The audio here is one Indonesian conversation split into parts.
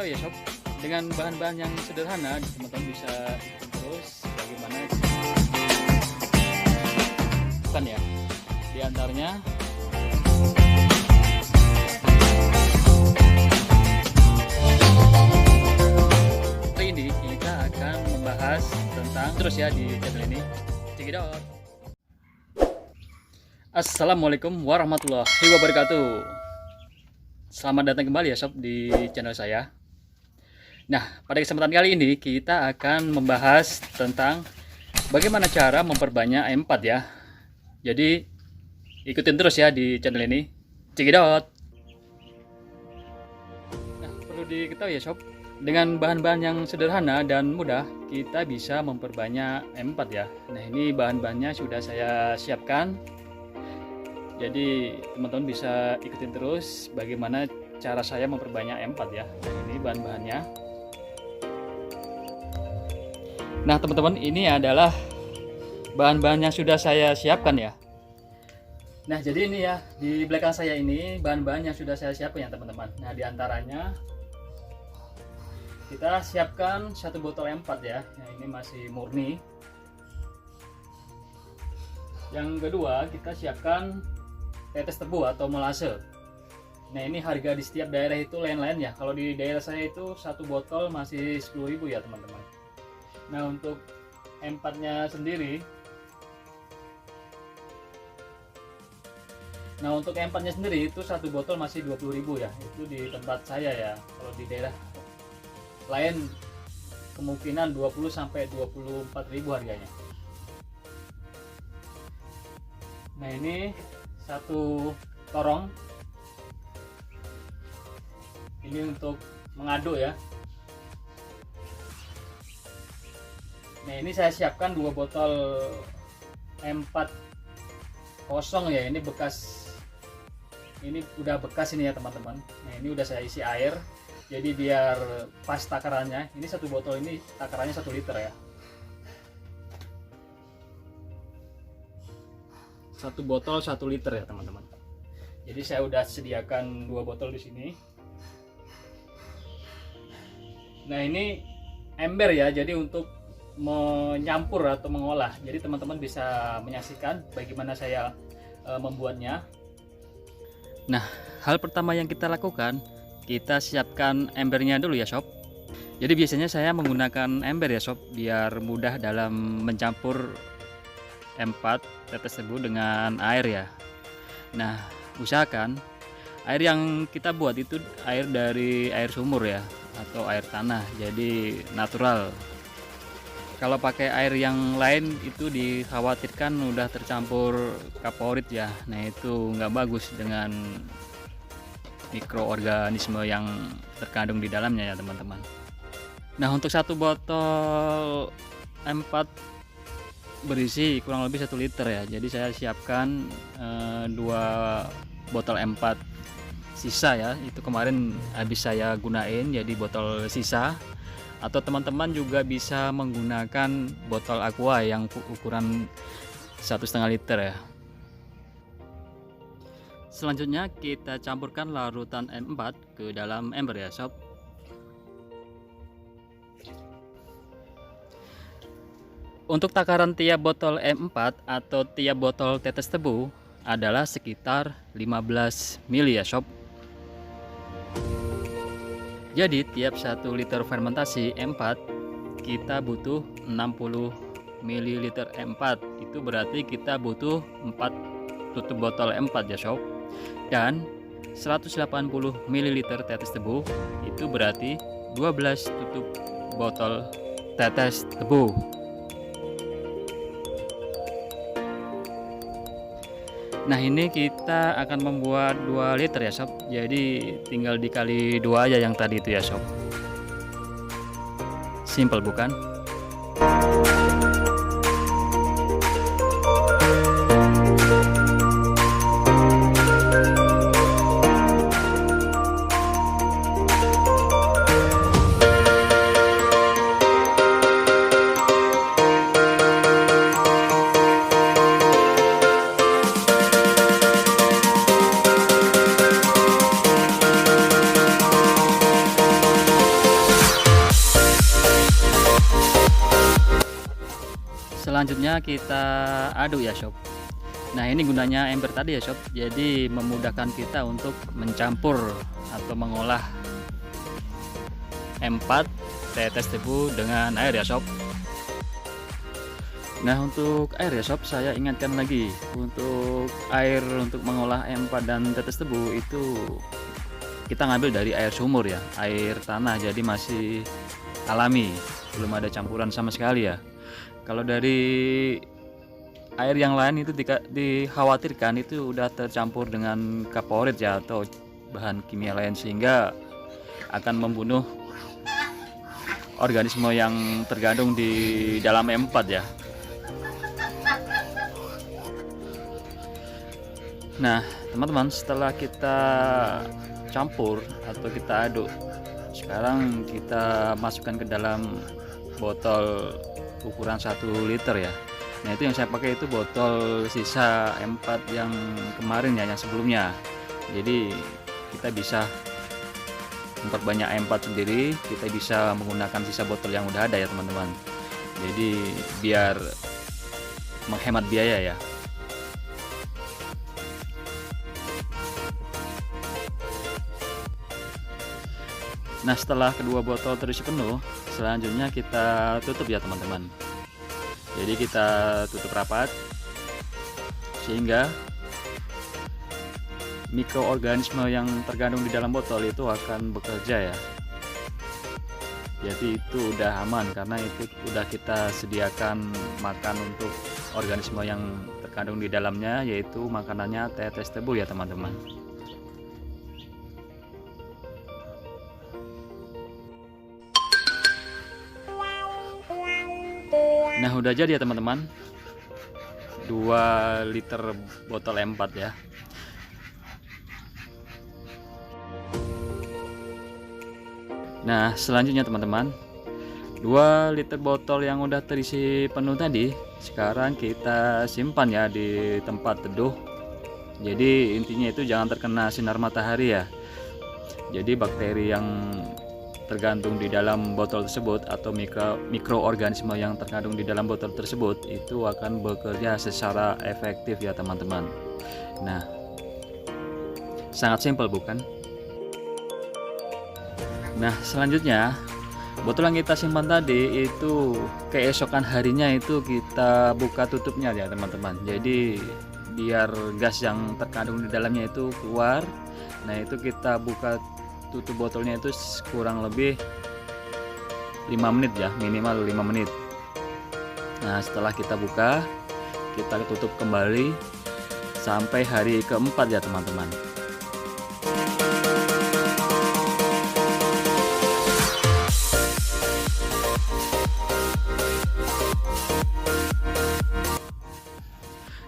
tahu ya sob, dengan bahan-bahan yang sederhana teman-teman bisa ikutin terus bagaimana kan ya. Di antaranya kali ini kita akan membahas tentang terus ya di channel ini. Check it out. Assalamualaikum warahmatullahi wabarakatuh. Selamat datang kembali ya sob di channel saya. Nah, pada kesempatan kali ini kita akan membahas tentang bagaimana cara memperbanyak M4 ya. Jadi ikutin terus ya di channel ini. Check it out. Nah, perlu diketahui ya sob, dengan bahan-bahan yang sederhana dan mudah kita bisa memperbanyak M4 ya. Nah, ini bahan-bahannya sudah saya siapkan. Jadi teman-teman bisa ikutin terus bagaimana cara saya memperbanyak M4 ya. Nah, ini bahan-bahannya. Nah teman-teman, ini adalah bahan-bahan yang sudah saya siapkan ya. Nah jadi ini ya, di belakang saya ini bahan-bahan yang sudah saya siapkan ya teman-teman. Nah diantaranya kita siapkan satu botol M4 ya. Nah ini masih murni. Yang kedua kita siapkan tetes tebu atau molase. Nah ini harga di setiap daerah itu lain-lain ya. Kalau di daerah saya itu satu botol masih 10.000 ya teman-teman. Nah untuk M4 nya sendiri, itu satu botol masih 20.000 ya. Itu di tempat saya ya. Kalau di daerah lain kemungkinan 20 sampai 24.000 harganya. Nah ini satu torong, ini untuk mengaduk ya. Nah ini saya siapkan 2 botol M4 kosong ya. Ini bekas, ini udah bekas ini ya teman-teman. Nah ini udah saya isi air, jadi biar pas takarannya. Ini satu botol ini takarannya 1 liter ya. Satu botol 1 liter ya teman-teman. Jadi saya udah sediakan 2 botol di sini. Nah ini ember ya, jadi untuk menyampur atau mengolah. Jadi teman-teman bisa menyaksikan bagaimana saya membuatnya. Nah hal pertama yang kita lakukan, kita siapkan embernya dulu ya sob. Jadi biasanya saya menggunakan ember ya sob, biar mudah dalam mencampur M4 tetes tebu dengan air ya. Nah usahakan air yang kita buat itu air dari air sumur ya, atau air tanah, jadi natural. Kalau pakai air yang lain itu dikhawatirkan udah tercampur kaporit ya. Nah itu nggak bagus dengan mikroorganisme yang terkandung di dalamnya ya teman-teman. Nah untuk satu botol M4 berisi kurang lebih 1 liter ya. Jadi saya siapkan 2 botol M4 sisa ya. Itu kemarin habis saya gunain jadi botol sisa. Atau teman-teman juga bisa menggunakan botol aqua yang ukuran 1,5 liter ya. Selanjutnya kita campurkan larutan M4 ke dalam ember ya sob. Untuk takaran tiap botol M4 atau tiap botol tetes tebu adalah sekitar 15 ml ya sob. Jadi tiap 1 liter fermentasi M4 kita butuh 60 ml M4. Itu berarti kita butuh 4 tutup botol M4 ya sob. Dan 180 ml tetes tebu itu berarti 12 tutup botol tetes tebu. Nah ini kita akan membuat 2 liter ya sob. Jadi tinggal dikali 2 aja yang tadi itu ya sob. Simple bukan? Selanjutnya kita aduk ya sob. Nah ini gunanya ember tadi ya sob, jadi memudahkan kita untuk mencampur atau mengolah M4 tetes tebu dengan air ya sob. Nah untuk air ya sob, saya ingatkan lagi, untuk air untuk mengolah M4 dan tetes tebu itu kita ngambil dari air sumur ya, air tanah, jadi masih alami, belum ada campuran sama sekali ya. Kalau dari air yang lain itu dikhawatirkan itu udah tercampur dengan kaporit ya, atau bahan kimia lain, sehingga akan membunuh organisme yang terkandung di dalam M4 ya. Nah teman-teman, setelah kita campur atau kita aduk, sekarang kita masukkan ke dalam botol ukuran 1 liter ya. Nah itu yang saya pakai itu botol sisa M4 yang kemarin ya, yang sebelumnya. Jadi kita bisa memperbanyak M4 sendiri, kita bisa menggunakan sisa botol yang udah ada ya teman-teman. Jadi biar menghemat biaya ya. Nah setelah kedua botol terisi penuh, selanjutnya kita tutup ya teman-teman. Jadi kita tutup rapat sehingga mikroorganisme yang terkandung di dalam botol itu akan bekerja ya. Jadi itu udah aman karena itu udah kita sediakan makan untuk organisme yang terkandung di dalamnya, yaitu makanannya tetes tebu ya teman-teman. Nah udah jadi ya teman-teman, 2 liter botol M4 ya. Nah selanjutnya teman-teman, 2 liter botol yang udah terisi penuh tadi, sekarang kita simpan ya di tempat teduh. Jadi intinya itu jangan terkena sinar matahari ya. Jadi bakteri yang tergantung di dalam botol tersebut atau mikroorganisme yang terkandung di dalam botol tersebut itu akan bekerja secara efektif ya teman-teman. Nah sangat simpel bukan? Nah selanjutnya, botol yang kita simpan tadi itu keesokan harinya itu kita buka tutupnya ya teman-teman. Jadi biar gas yang terkandung di dalamnya itu keluar. Nah itu kita buka tutup botolnya itu kurang lebih 5 menit ya, minimal 5 menit. Nah setelah kita buka, kita tutup kembali sampai hari keempat ya teman-teman.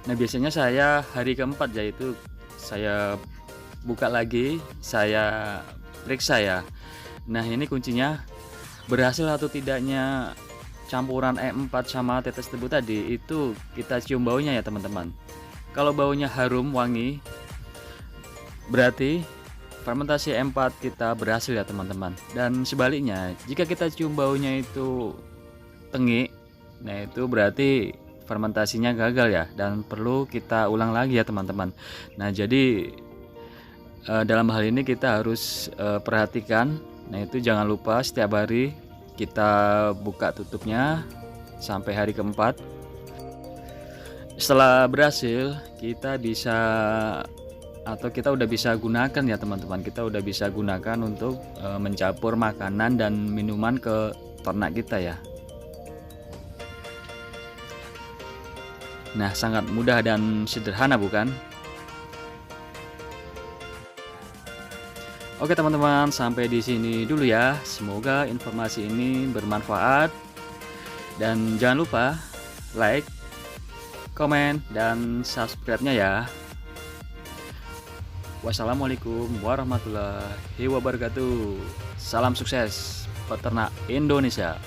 Nah biasanya saya hari keempat, yaitu saya buka lagi, saya periksa ya. Nah ini kuncinya, berhasil atau tidaknya campuran E4 sama tetes tebu tadi itu kita cium baunya ya teman-teman. Kalau baunya harum wangi, berarti fermentasi E4 kita berhasil ya teman-teman. Dan sebaliknya, jika kita cium baunya itu tengik, nah itu berarti fermentasinya gagal ya, dan perlu kita ulang lagi ya teman-teman. Nah jadi dalam hal ini kita harus perhatikan. Nah itu jangan lupa setiap hari kita buka tutupnya sampai hari keempat. Setelah berhasil, kita bisa atau kita udah bisa gunakan ya teman-teman. Kita udah bisa gunakan untuk mencampur makanan dan minuman ke ternak kita ya. Nah sangat mudah dan sederhana bukan? Oke teman-teman, sampai di sini dulu ya. Semoga informasi ini bermanfaat. Dan jangan lupa like, komen, dan subscribe-nya ya. Wassalamualaikum warahmatullahi wabarakatuh. Salam sukses peternak Indonesia.